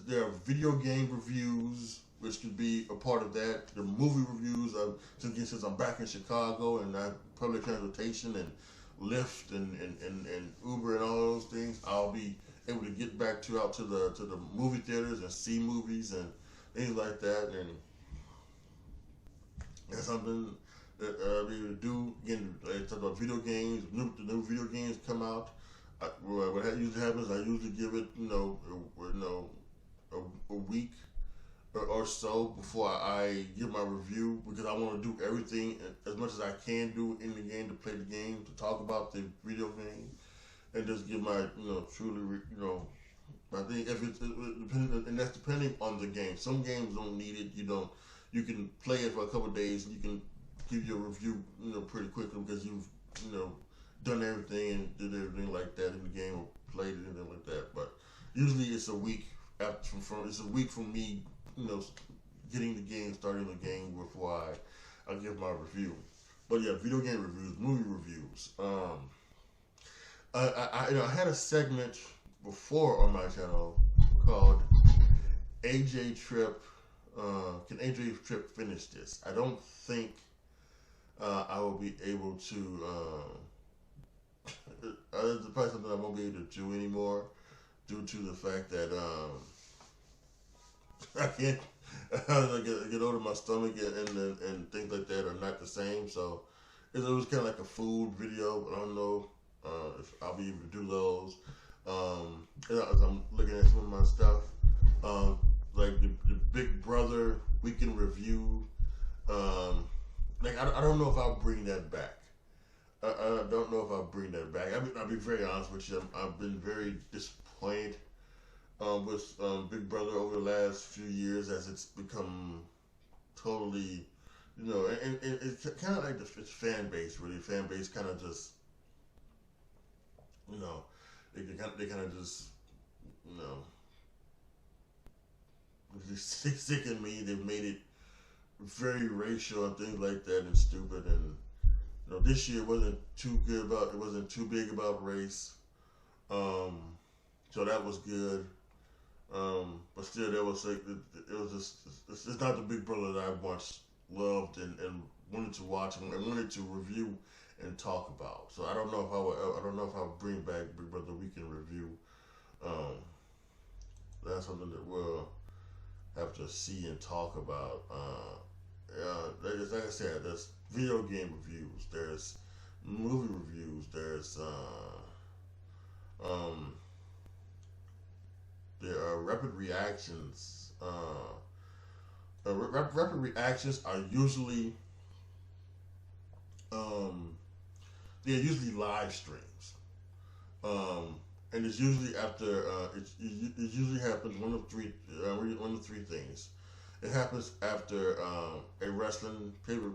There are video game reviews, which could be a part of that. The movie reviews. Since I'm back in Chicago and I have public transportation and Lyft and Uber and all those things, I'll be able to get back out to the movie theaters and see movies and things like that. And that's something that I'll be able to do. Again, I talk about video games. The new video games come out. What usually happens, I usually give it, a week or so before I give my review, because I want to do everything as much as I can do in the game, to play the game, to talk about the video game, and just give my, truly, I think if it's depending, and that's depending on the game. Some games don't need it. You can play it for a couple of days and you can give your review, pretty quickly, because you've, done everything and did everything like that in the game, or played it and everything like that. But usually it's a week from me, getting the game, starting the game before I give my review. But yeah, video game reviews, movie reviews. I had a segment before on my channel called AJTRIP. Can AJTRIP finish this? I don't think I will be able to. It's probably something I won't be able to do anymore, due to the fact that I can't. As I get older, my stomach and things like that are not the same. So it was kind of like a food video, but I don't know if I'll be able to do those. As I'm looking at some of my stuff, like the Big Brother weekend review. I don't know if I'll bring that back. I don't know if I'll bring that back. I'll be very honest with you. I've been very disappointed with Big Brother over the last few years, as it's become totally, and it's kind of like its fan base, really. Fan base kind of just, they kind of just, sicken me. They've made it very racial and things like that, and stupid. And this year wasn't too big about race, so that was good. But still, there was it's not the Big Brother that I once loved and wanted to watch and wanted to review and talk about. So I don't know if I'll bring back Big Brother Weekend Review. That's something that we'll have to see and talk about. Like I said, there's video game reviews, there's movie reviews, there's there are rapid reactions. Rapid reactions are usually they're usually live streams, and it's usually after it usually happens one of three things. It happens after a wrestling Premier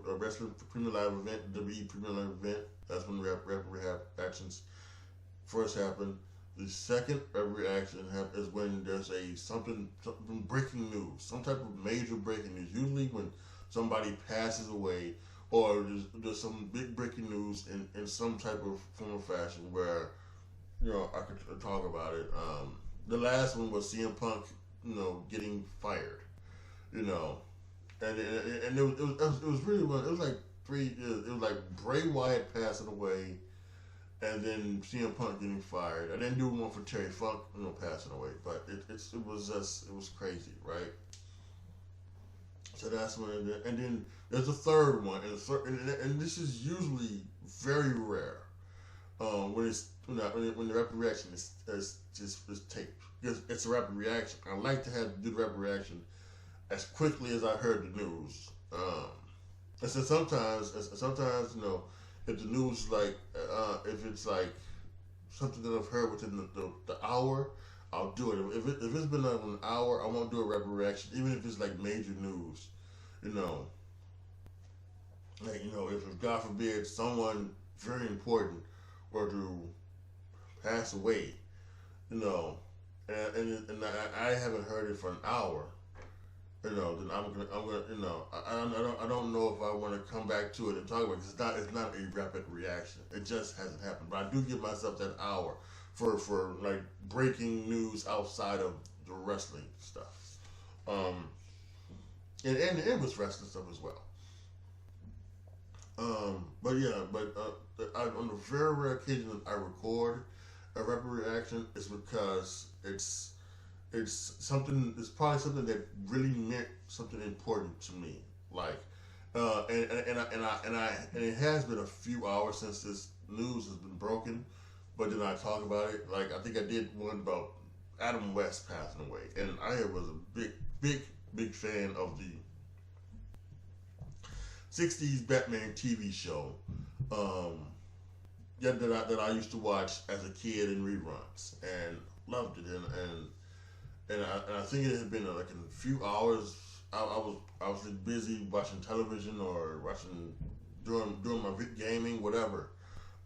Live event, WWE Premier Live event. That's when rapid reactions first happen. The second reaction is when there's something breaking news, some type of major breaking news. Usually when somebody passes away, or there's some big breaking news in some type of form or fashion where I could talk about it. The last one was CM Punk, getting fired. And it was really one. It was like it was like Bray Wyatt passing away, and then CM Punk getting fired. I didn't do one for Terry Funk, passing away, but it was crazy, right? So that's one, and then there's a third one, and this is usually very rare. when the rapid reaction is taped, because it's a rapid reaction. I like to do the rapid reaction as quickly as I heard the news. And so sometimes if the news is like, if it's like something that I've heard within the hour, I'll do it. If it's been like an hour, I won't do a rapid reaction, even if it's like major news. You know, like if God forbid someone very important were to pass away, and I haven't heard it for an hour, then I'm gonna, I don't know if I want to come back to it and talk about it, because it's not a rapid reaction. It just hasn't happened. But I do give myself that hour for like breaking news outside of the wrestling stuff, and with wrestling stuff as well. But on the very rare occasion that I record a rapid reaction, it's because it's something. It's probably something that really meant something important to me. Like, and it has been a few hours since this news has been broken, but then I talk about it. Like, I think I did one about Adam West passing away, and I was a big fan of the '60s Batman TV show. That I used to watch as a kid in reruns and loved it, and I think it had been like in a few hours. I was busy watching television or doing my gaming, whatever.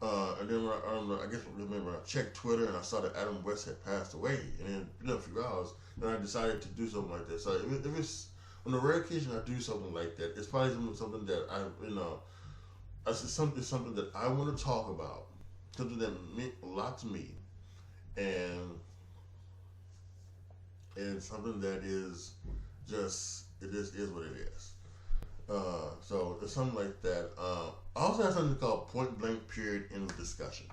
And then when I checked Twitter and I saw that Adam West had passed away, and then in a few hours, then I decided to do something like that. So if it's on a rare occasion I do something like that, it's probably something that it's something that I want to talk about, something that meant a lot to me, and something that is just, it just is what it is. So it's something like that. I also have something called point blank period in discussion,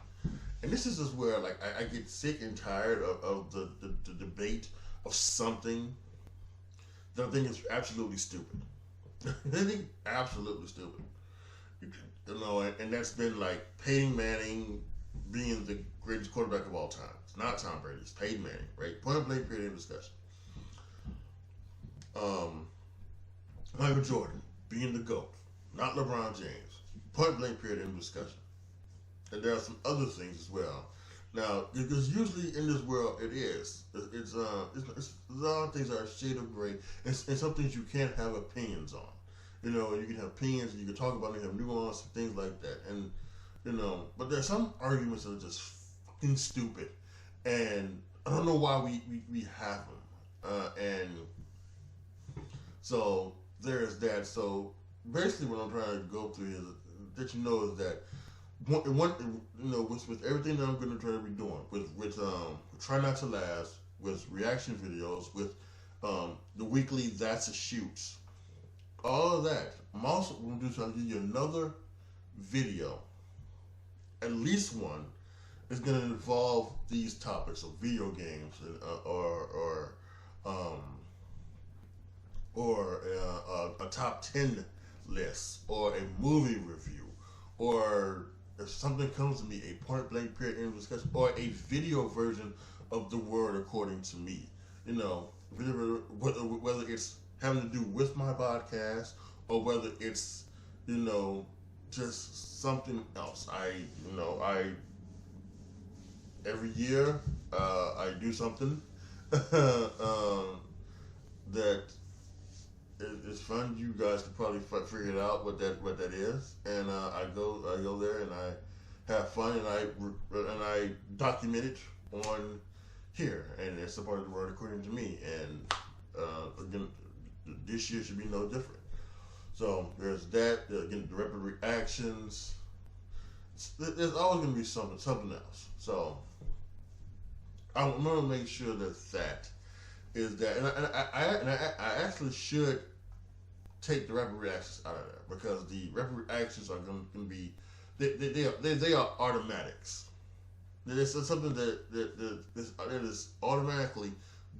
and this is just where like I get sick and tired of the debate of something that I think is absolutely stupid. I think absolutely stupid. And that's been like Peyton Manning being the greatest quarterback of all time. It's not Tom Brady, it's Peyton Manning, right? Point blank period in discussion. Michael Jordan being the GOAT, not LeBron James. Point blank period in discussion. And there are some other things as well. Now, because usually in this world it is. It's a lot of things are a shade of gray, and some things you can't have opinions on. You can have opinions, and you can talk about it, you have nuance and things like that. And but there's some arguments that are just fucking stupid, and I don't know why we have them. And so there's that. So basically, what I'm trying to go through is is that with everything that I'm going to try to be doing, with Try Not to Last, with reaction videos, with the weekly That's a Shoots, all of that, I'm also going to do something, give you another video, at least one, is going to involve these topics of video games and, or a top 10 list, or a movie review, or if something comes to me, a point blank period in discussion, or a video version of the word according to me. Whether it's having to do with my podcast, or whether it's just something else. I every year I do something that is fun. You guys could probably figure it out what that is, and I go there and I have fun, and I document it on here, and it's a part of the word according to me. And again, this year should be no different. So there's that. Again, the rapid reactions. There's always going to be something else. So I'm going to make sure that is that, and I actually should take the rapid reactions out of there, because the rapid reactions are going to be they are automatics. There's something that is automatically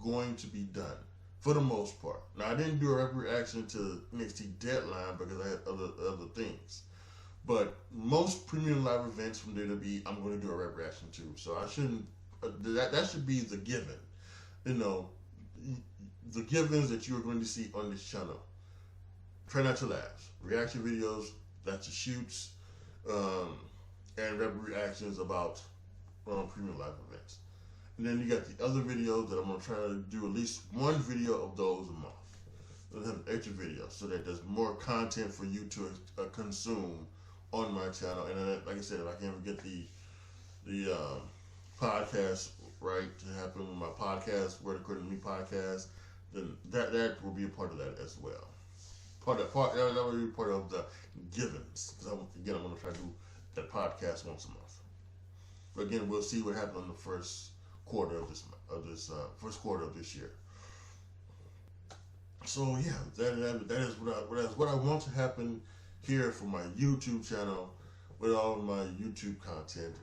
going to be done for the most part. Now, I didn't do a rapid reaction to NXT Deadline because I had other things, But most premium live events from WWE, I'm going to do a rep reaction to. So I shouldn't. That should be the given. You know, the givens that you are going to see on this channel. Try not to laugh. Reaction videos, that's the shoots, and rep reactions about premium live events. And then you got the other videos that I'm going to try to do at least one video of those a month. I'll have extra videos so that there's more content for you to consume on my channel. And then, like I said, if I can ever get the podcast right to happen with my podcast, Word According to Me podcast, then that will be a part of that as well. That will be part of the givens. I'm going to try to do that podcast once a month. But again, we'll see what happens on the first quarter of this first quarter of this year. So yeah, that is what I want to happen here for my YouTube channel with all of my YouTube content,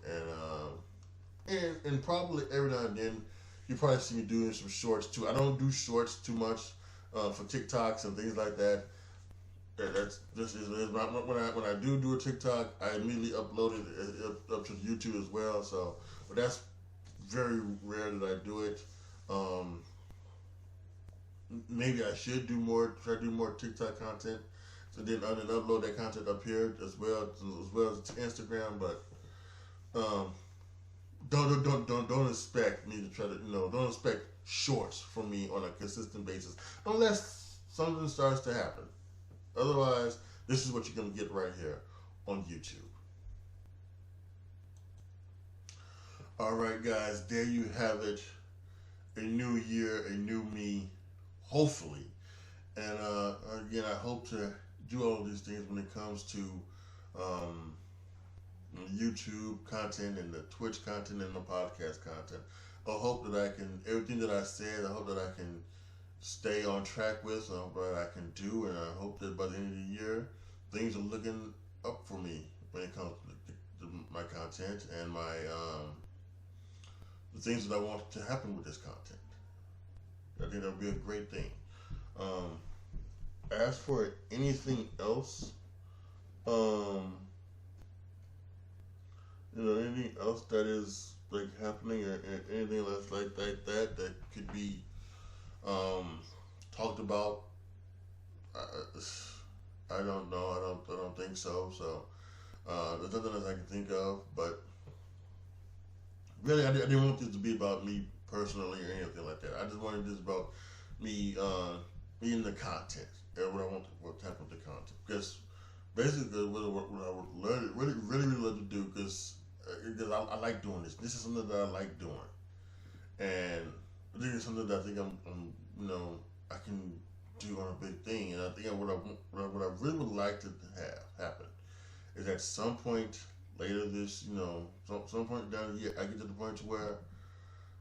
and probably every now and then you probably see me doing some shorts too. I don't do shorts too much for TikToks and things like that. When I do a TikTok, I immediately upload it up to YouTube as well. So, but that's very rare that I do it. Maybe I should try to do more TikTok content, so then upload that content up here as well as to Instagram. But don't expect me to try to don't expect shorts from me on a consistent basis unless something starts to happen. Otherwise, this is what you're gonna get right here on YouTube. All right, guys, there you have it. A new year, a new me. Hopefully, and again, I hope to do all of these things when it comes to YouTube content and the Twitch content and the podcast content. I hope that I can, everything that I said, I hope that I can stay on track with, I hope that I can do, and I hope that by the end of the year, things are looking up for me when it comes to my content and my the things that I want to happen with this content. I think that'll be a great thing. As for anything else, anything else that is like happening, or anything else like that could be talked about, I don't know. I don't think so. So there's nothing else I can think of. But really, I didn't want this to be about me personally or anything like that. I just wanted this about me in the content and what I want to happen with the content. Because basically, what I would really love to do, because I like doing this. This is something that I like doing, and I think it's something that I think I can do on a big thing. And I think what I really would like to have happen is at some point later this, some point down the year, I get to the point where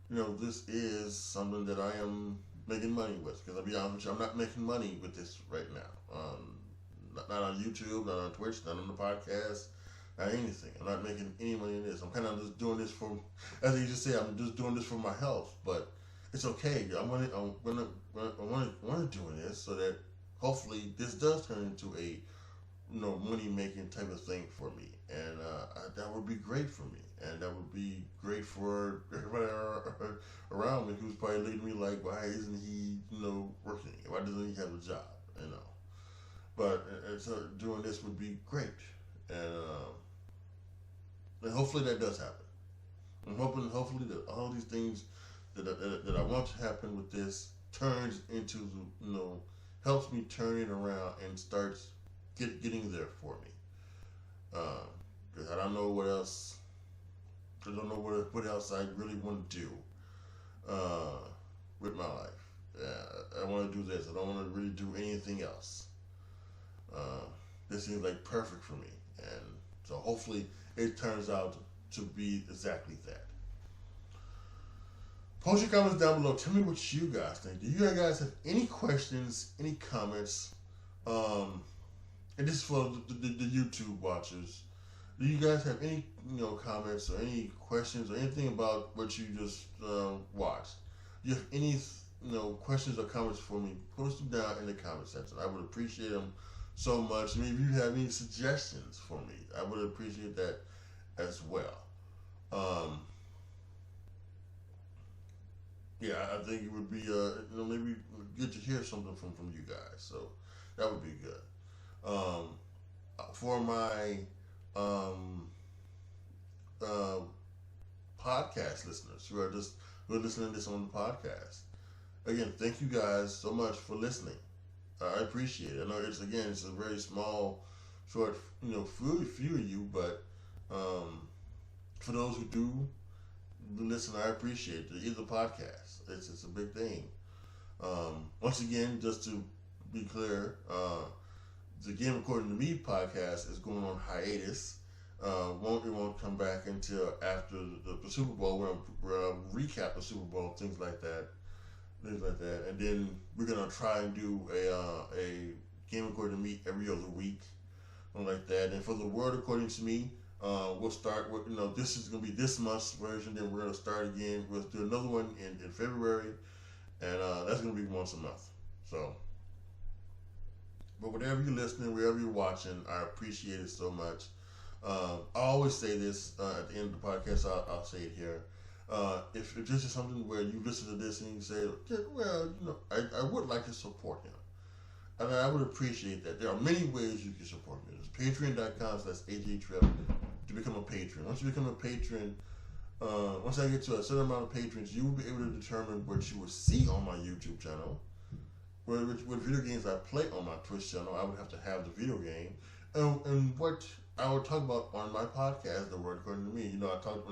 this is something that I am making money with. Because I'll be honest with you, I'm not making money with this right now. Not on YouTube, not on Twitch, not on the podcast, not anything. I'm not making any money in this. I'm kind of just doing this for, as you just say, I'm just doing this for my health. But it's okay. I want to doing this so that hopefully this does turn into a money making type of thing for me, and that would be great for me, and that would be great for everybody around me who's probably looking at me like, why isn't he working? Why doesn't he have a job? But so doing this would be great, and hopefully that does happen. I'm hoping hopefully that all these things that I want to happen with this turns into helps me turn it around and starts getting there for me. Because I don't know what else. I don't know what else I really want to do with my life. I want to do this. I don't want to really do anything else. This seems like perfect for me, and so hopefully it turns out to be exactly that. Post your comments down below. Tell me what you guys think. Do you guys have any questions, any comments? And this is for the YouTube watchers. Do you guys have any comments or any questions or anything about what you just watched? Do you have any questions or comments for me? Post them down in the comment section. I would appreciate them so much. I mean, if you have any suggestions for me, I would appreciate that as well. Um, yeah, I think it would be maybe good to hear something from you guys. So that would be good. Um, for my um, uh, podcast listeners who are listening to this on the podcast, again, thank you guys so much for listening. I appreciate it. I know it's a very small, short, few of you, but for those who do listen, I appreciate it. Either podcast, it's a big thing. Once again, just to be clear, the Game According to Me podcast is going on hiatus. It won't come back until after the Super Bowl. We're gonna recap the Super Bowl, things like that, and then we're gonna try and do a Game According to Me every other week, something like that. And for the Word According to Me, we'll start with, this is gonna be this month's version. Then we're gonna start again. We'll do another one in February, and that's gonna be once a month. So. But whatever you're listening, wherever you're watching, I appreciate it so much. I always say this at the end of the podcast. I'll say it here. If this is something where you listen to this and you say, well, I would like to support him. And I would appreciate that. There are many ways you can support me. There's patreon.com/AJTRIP to become a patron. Once you become a patron, once I get to a certain amount of patrons, you will be able to determine what you will see on my YouTube channel. What video games I play on my Twitch channel, I would have to have the video game, and what I would talk about on my podcast, The Word According to Me. When I talked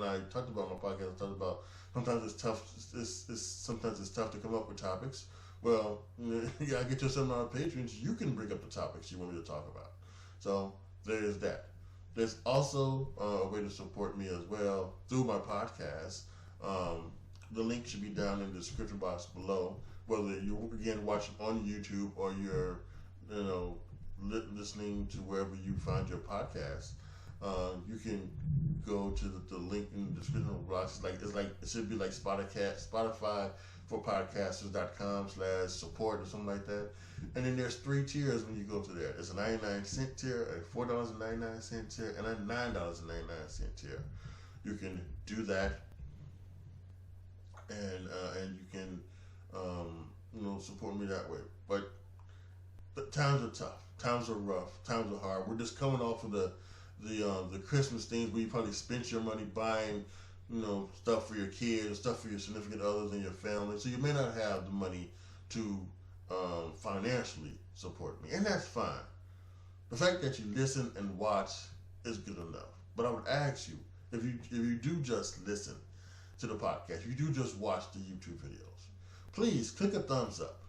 about my podcast, I talked about sometimes it's tough. Sometimes it's tough to come up with topics. Well, I get to a certain amount of patrons, you can bring up the topics you want me to talk about. So there is that. There's also a way to support me as well through my podcast. The link should be down in the description box below. Whether you're again watching on YouTube or you're, listening to wherever you find your podcast, you can go to the link in the description box. It should be like Spotify for podcasters.com/support or something like that. And then there's 3 tiers when you go to there. It's a 99-cent tier, a $4.99 tier, and a $9.99 tier. You can do that, and you can. Support me that way. But times are tough. Times are rough. Times are hard. We're just coming off of the Christmas things where you probably spent your money buying, stuff for your kids, stuff for your significant others and your family. So you may not have the money to financially support me, and that's fine. The fact that you listen and watch is good enough. But I would ask you, if you do just listen to the podcast, if you do just watch the YouTube videos, please click a thumbs up,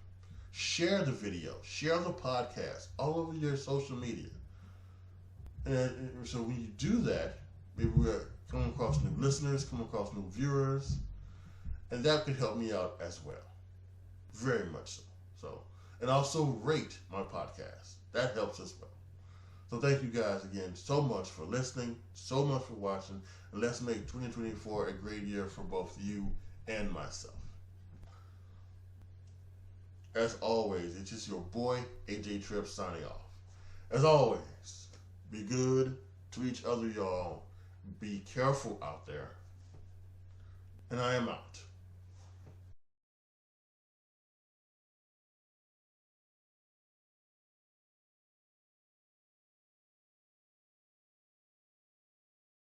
share the video, share the podcast all over your social media. And so when you do that, maybe we're coming across new listeners, coming across new viewers, and that could help me out as well. Very much so. And also rate my podcast. That helps as well. So thank you guys again so much for listening, so much for watching, and let's make 2024 a great year for both you and myself. As always, it's just your boy, AJTRIP, signing off. As always, be good to each other, y'all. Be careful out there. And I am out.